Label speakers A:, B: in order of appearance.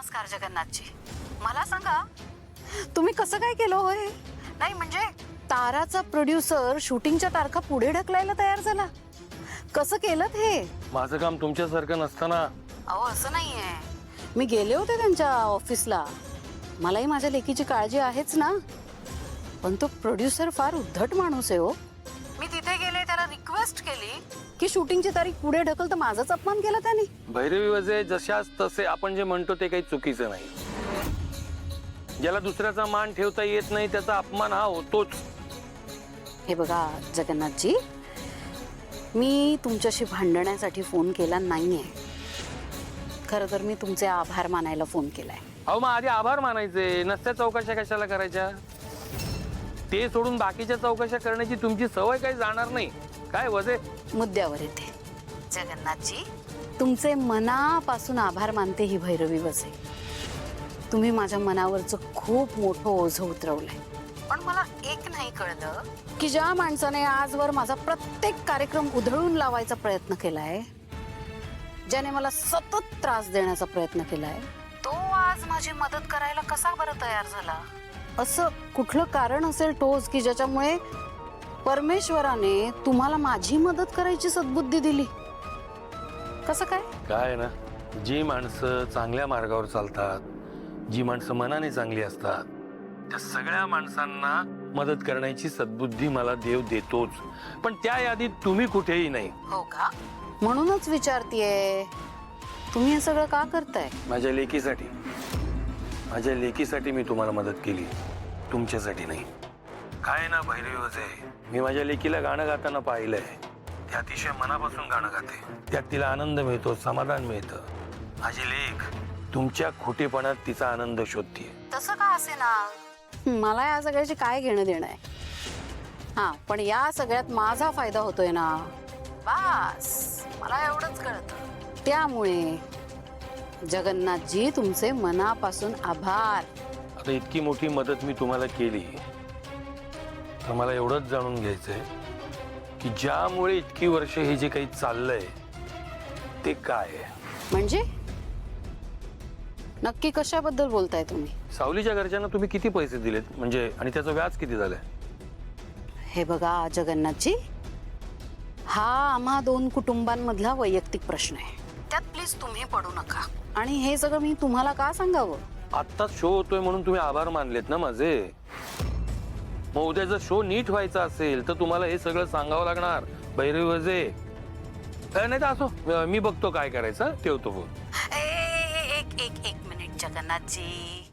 A: नमस्कार जगन्नाथजी. मला सांगा तुम्ही कसं काय केलं होय? नाही म्हणजे ताराचा प्रोड्युसर शूटिंगच्या तारखा पुढे ढकलायला तयार झाला. कसं केलं हे?
B: माझं काम तुमच्यासारखं नसताना.
A: अहो असं नाहीये, मी गेले होते त्यांच्या ऑफिसला. मलाही माझ्या लेकीची काळजी आहेच ना. पण तो प्रोड्युसर फार उद्धट माणूस आहे हो. मी तिथे गेले, त्याला रिक्वेस्ट केली की शूटिंगची तारीख पुढे ढकल, तर माझाच अपमान केला त्याने.
B: भैरवी वजे जशाच तसे आपण जे म्हणतो ते काही चुकीचं नाही. ज्याला दुसऱ्याचा मान ठेवता येत नाही त्याचा अपमान हा होतोच.
A: हे बघा जगन्नाथजी, मी तुमच्याशी भांडण्यासाठी फोन केला नाहीये. खरं तर मी तुमचे आभार मानायला फोन केलाय.
B: अहो मग आधी आभार मानायचे, नसत्या चौकशा कशाला करायच्या? ते सोडून बाकीच्या चौकशा करण्याची तुमची सवय काही जाणार नाही. काय वजे?
A: मुद्द्यावर येते जगन्नाथजी. तुमचे मनापासून आभार मानते ही भैरवी वजे. तुम्ही माझ्या मनावरचं खूप मोठं ओझं उतरवलंय. पण मला एक नाही कळलं की ज्या माणसाने आजवर माझा प्रत्येक कार्यक्रम उधळून लावायचा प्रयत्न केलाय, ज्याने मला सतत त्रास देण्याचा प्रयत्न केलाय, तो आज माझी मदत करायला कसा बरं तयार झाला? असं कुठलं कारण असेल ठोस की ज्याच्यामुळे परमेश्वराने तुम्हाला माझी मदत करायची सद्बुद्धी दिली? कसं काय?
B: काय ना, जी माणसं चांगल्या मार्गावर चालतात, जी माणसं मनाने चांगली असतात, त्या सगळ्या माणसांना मदत करण्याची सद्बुद्धी मला देव देतोच. पण त्या यादीत तुम्ही कुठेही नाही.
A: हो का? म्हणूनच विचारतीये, तुम्ही हे सगळं का करताय?
B: माझ्या लेकीसाठी, माझ्या लेकीसाठी मी तुम्हाला मदत केली, तुमच्यासाठी नाही. काय ना भैरवी वजे, मी माझ्या लेकीला गाणं गाताना पाहिलंय. ते अतिशय मनापासून गाणं गाते. त्यात तिला आनंद मिळतो, समाधान मिळतं. माझी लेक तुमच्या खोटेपणात तिचा आनंद शोधते.
A: तसं का असे ना, मला या सगळ्याची काय घेणं देणं आहे? हा, पण या सगळ्यात माझा फायदा होतोय ना, बस मला एवढंच कळतं. त्यामुळे जगन्नाथजी तुमचे मनापासून आभार.
B: आता इतकी मोठी मदत मी तुम्हाला केली, तर मला एवढंच जाणून घ्यायचंय की ज्यामुळे इतकी वर्ष हे जे काही चाललंय ते काय आहे.
A: म्हणजे नक्की कशाबद्दल बोलताय तुम्ही?
B: सावलीच्या घरच्यांना तुम्ही किती पैसे दिलेत म्हणजे, आणि त्याचं व्याज किती झालंय?
A: हे बघा जगन्नाथजी, हा आम्हा दोन कुटुंबांमधला वैयक्तिक प्रश्न आहे. त्यात प्लीज तुम्ही पडू नका. आणि हे सगळं मी तुम्हाला का सांगावं?
B: आत्ताच शो होतोय म्हणून तुम्ही आभार मानलेत ना माझे. मग उद्या जर शो नीट व्हायचा असेल तर तुम्हाला हे सगळं सांगावं लागणार भैरवी वजे. नाही तर असो, मी बघतो काय करायचं. ठेवतो फोन.
A: एक मिनिट जगन्नाथजी.